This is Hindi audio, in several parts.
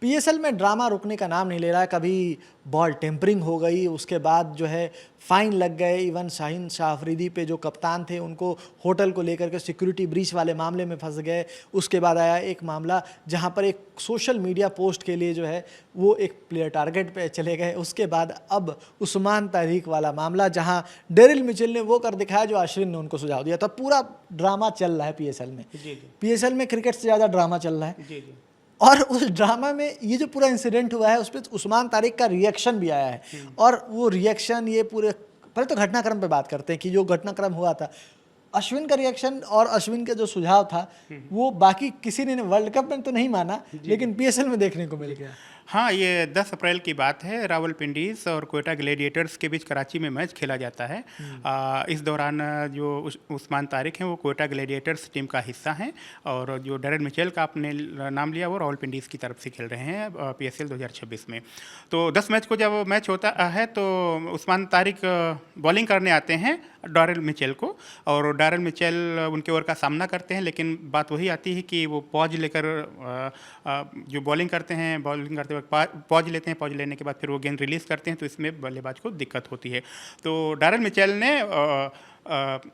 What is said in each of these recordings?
पीएसएल में ड्रामा रुकने का नाम नहीं ले रहा है। कभी बॉल टेम्परिंग हो गई, उसके बाद जो है फाइन लग गए। इवन शाहीन शाह अफरीदी पे जो कप्तान थे उनको होटल को लेकर के सिक्योरिटी ब्रीच वाले मामले में फंस गए। उसके बाद आया एक मामला जहां पर एक सोशल मीडिया पोस्ट के लिए जो है वो एक प्लेयर टारगेट पे चले गए। उसके बाद अब उस्मान तारिक वाला मामला जहां डेरिल मिचेल ने वो कर दिखाया जो अश्विन ने उनको सुझाव दिया था। पूरा ड्रामा चल रहा है पीएसएल में। पीएसएल में क्रिकेट से ज़्यादा ड्रामा चल रहा है। और उस ड्रामा में ये जो पूरा इंसिडेंट हुआ है उस पर उस्मान तारिक का रिएक्शन भी आया है। और वो रिएक्शन ये पूरे, पहले तो घटनाक्रम पे बात करते हैं कि जो घटनाक्रम हुआ था, अश्विन का रिएक्शन और अश्विन का जो सुझाव था वो बाकी किसी ने वर्ल्ड कप में तो नहीं माना, लेकिन पीएसएल में देखने को मिल गया। हाँ, ये 10 अप्रैल की बात है। रावलपिंडीज और कोयटा ग्लैडिएटर्स के बीच कराची में मैच खेला जाता है। इस दौरान जो उस्मान तारिक हैं वो कोयटा ग्लैडिएटर्स टीम का हिस्सा हैं, और जो डेरेन मिचेल का आपने नाम लिया वो रावलपिंडीज की तरफ से खेल रहे हैं पीएसएल 2026 में। तो 10 मैच को जब मैच होता है तो उस्मान तारिक बॉलिंग करने आते हैं डेरेन मिचेल को, और डेरेन मिचेल उनके ओवर का सामना करते हैं। लेकिन बात वही आती है कि वो पॉज लेकर जो बॉलिंग करते हैं, बॉलिंग करते वक्त पॉज लेते हैं, पॉज लेने के बाद फिर वो गेंद रिलीज़ करते हैं, तो इसमें बल्लेबाज को दिक्कत होती है। तो डेरेन मिचेल ने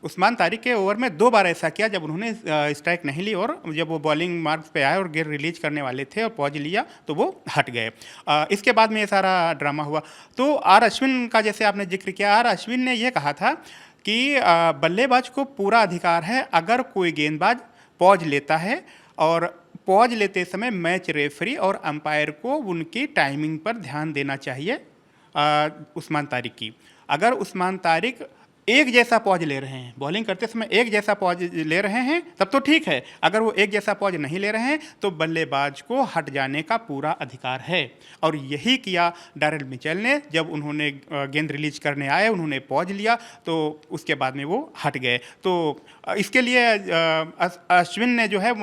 उस्मान तारिक के ओवर में 2 बार ऐसा किया जब उन्होंने स्ट्राइक नहीं ली, और जब वो बॉलिंग मार्क्स पे आए और गेंद रिलीज करने वाले थे और पॉज लिया तो वो हट गए। इसके बाद में ये सारा ड्रामा हुआ। तो आर अश्विन का जैसे आपने जिक्र किया, आर अश्विन ने ये कहा था कि बल्लेबाज को पूरा अधिकार है, अगर कोई गेंदबाज पॉज लेता है और पॉज लेते समय मैच रेफरी और अंपायर को उनकी टाइमिंग पर ध्यान देना चाहिए उस्मान तारिक की। अगर उस्मान तारिक एक जैसा पॉज ले रहे हैं, बॉलिंग करते समय एक जैसा पॉज ले रहे हैं तब तो ठीक है, अगर वो एक जैसा पॉज नहीं ले रहे हैं तो बल्लेबाज को हट जाने का पूरा अधिकार है। और यही किया डेरेन मिचेल ने। जब उन्होंने गेंद रिलीज करने आए, उन्होंने पॉज लिया तो उसके बाद में वो हट गए। तो इसके लिए अश्विन ने जो है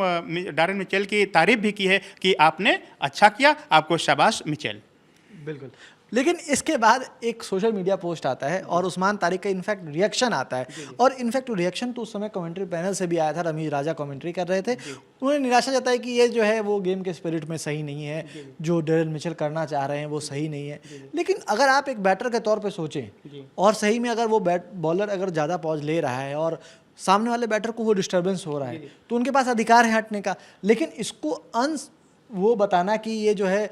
डेरेन मिचेल की तारीफ भी की है कि आपने अच्छा किया, आपको शाबाश मिचेल। बिल्कुल। लेकिन इसके बाद एक सोशल मीडिया पोस्ट आता है और उस्मान तारिक का इनफैक्ट रिएक्शन आता है। और इनफैक्ट रिएक्शन तो उस समय कमेंट्री पैनल से भी आया था, रमीज राजा कमेंट्री कर रहे थे। उन्होंने निराशा जताई कि ये जो है वो गेम के स्पिरिट में सही नहीं है, जो डेरेन मिचेल करना चाह रहे हैं वो सही नहीं है। लेकिन अगर आप एक बैटर के तौर पर सोचें और सही में अगर वो बॉलर अगर ज़्यादा पॉज ले रहा है और सामने वाले बैटर को वो डिस्टर्बेंस हो रहा है तो उनके पास अधिकार है हटने का। लेकिन इसको वो बताना कि ये जो है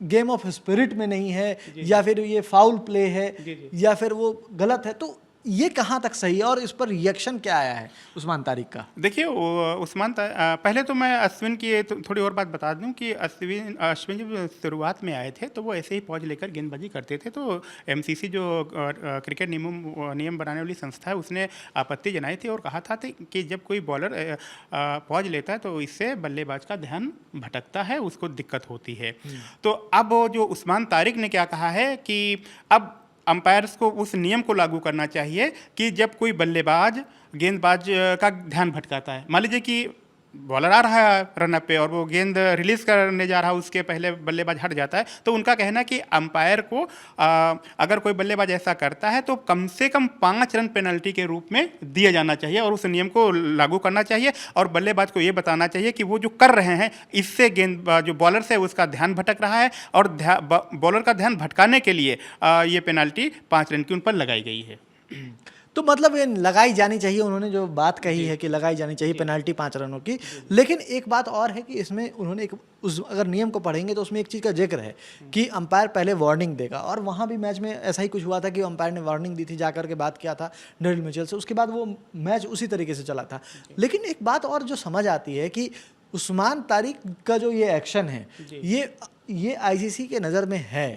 गेम ऑफ स्पिरिट में नहीं है या फिर ये फाउल प्ले है या फिर वो गलत है, तो ये कहाँ तक सही है और इस पर रिएक्शन क्या आया है उस्मान तारिक का? देखिए, पहले तो मैं अश्विन की थोड़ी और बात बता दूं कि अश्विन जब शुरुआत में आए थे तो वो ऐसे ही पॉज लेकर गेंदबाजी करते थे। तो एमसीसी जो क्रिकेट नियम बनाने वाली संस्था है उसने आपत्ति जनाई थी और कहा था कि जब कोई बॉलर पॉज लेता है तो इससे बल्लेबाज का ध्यान भटकता है, उसको दिक्कत होती है। तो अब जो उस्मान तारिक ने क्या कहा है कि अब अंपायर्स को उस नियम को लागू करना चाहिए कि जब कोई बल्लेबाज गेंदबाज का ध्यान भटकाता है, मान लीजिए कि बॉलर आ रहा है रनअप पे और वो गेंद रिलीज करने जा रहा है, उसके पहले बल्लेबाज हट जाता है, तो उनका कहना कि अंपायर को अगर कोई बल्लेबाज ऐसा करता है तो कम से कम 5 रन पेनल्टी के रूप में दिया जाना चाहिए और उस नियम को लागू करना चाहिए। और बल्लेबाज को ये बताना चाहिए कि वो जो कर रहे हैं इससे गेंद जो बॉलर से उसका ध्यान भटक रहा है और बॉलर का ध्यान भटकाने के लिए ये पेनल्टी 5 रन की उन पर लगाई गई है। तो मतलब ये लगाई जानी चाहिए, उन्होंने जो बात कही है कि लगाई जानी चाहिए पेनल्टी 5 रनों की। लेकिन एक बात और है कि इसमें उन्होंने अगर नियम को पढ़ेंगे तो उसमें एक चीज़ का जिक्र है कि अंपायर पहले वार्निंग देगा, और वहाँ भी मैच में ऐसा ही कुछ हुआ था कि अंपायर ने वार्निंग दी थी, जाकर के बात किया था डेरिल मिचेल से, उसके बाद वो मैच उसी तरीके से चला था। लेकिन एक बात और जो समझ आती है कि उस्मान तारिक का जो ये एक्शन है ये आईसीसी के नज़र में है,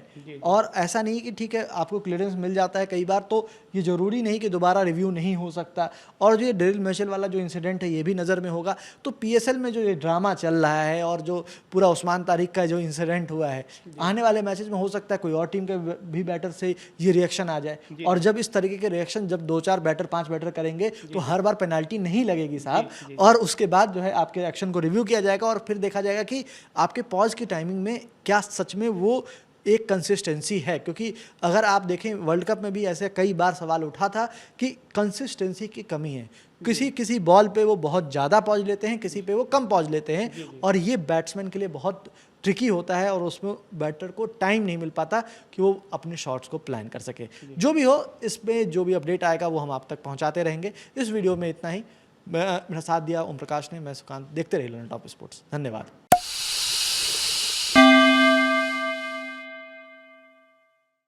और ऐसा नहीं कि ठीक है आपको क्लियरेंस मिल जाता है कई बार तो ये ज़रूरी नहीं कि दोबारा रिव्यू नहीं हो सकता। और जो ये डेरिल मिचेल वाला जो इंसिडेंट है ये भी नज़र में होगा। तो पीएसएल में जो ये ड्रामा चल रहा है और जो पूरा उस्मान तारिक का जो इंसिडेंट हुआ है, आने वाले मैचेस में हो सकता है कोई और टीम के भी बैटर से ये रिएक्शन आ जाए, और जब इस तरीके के रिएक्शन जब 2-4 बैटर 5 बैटर करेंगे तो हर बार पेनल्टी नहीं लगेगी साहब, और उसके बाद जो है आपके एक्शन को रिव्यू किया जाएगा और फिर देखा जाएगा कि आपके पॉज की टाइमिंग में क्या सच में वो एक कंसिस्टेंसी है, क्योंकि अगर आप देखें वर्ल्ड कप में भी ऐसे कई बार सवाल उठा था कि कंसिस्टेंसी की कमी है, किसी बॉल पे वो बहुत ज़्यादा पहुंच लेते हैं, किसी पे वो कम पहुंच लेते हैं, और ये बैट्समैन के लिए बहुत ट्रिकी होता है और उसमें बैटर को टाइम नहीं मिल पाता कि वो अपने शॉट्स को प्लान कर सके। जो भी हो, इसमें जो भी अपडेट आएगा वो हम आप तक पहुंचाते रहेंगे। इस वीडियो में इतना ही। मेरा साथ दिया ओम प्रकाश ने, मैं सुकांत। देखते रहिए लर्न टॉप स्पोर्ट्स। धन्यवाद।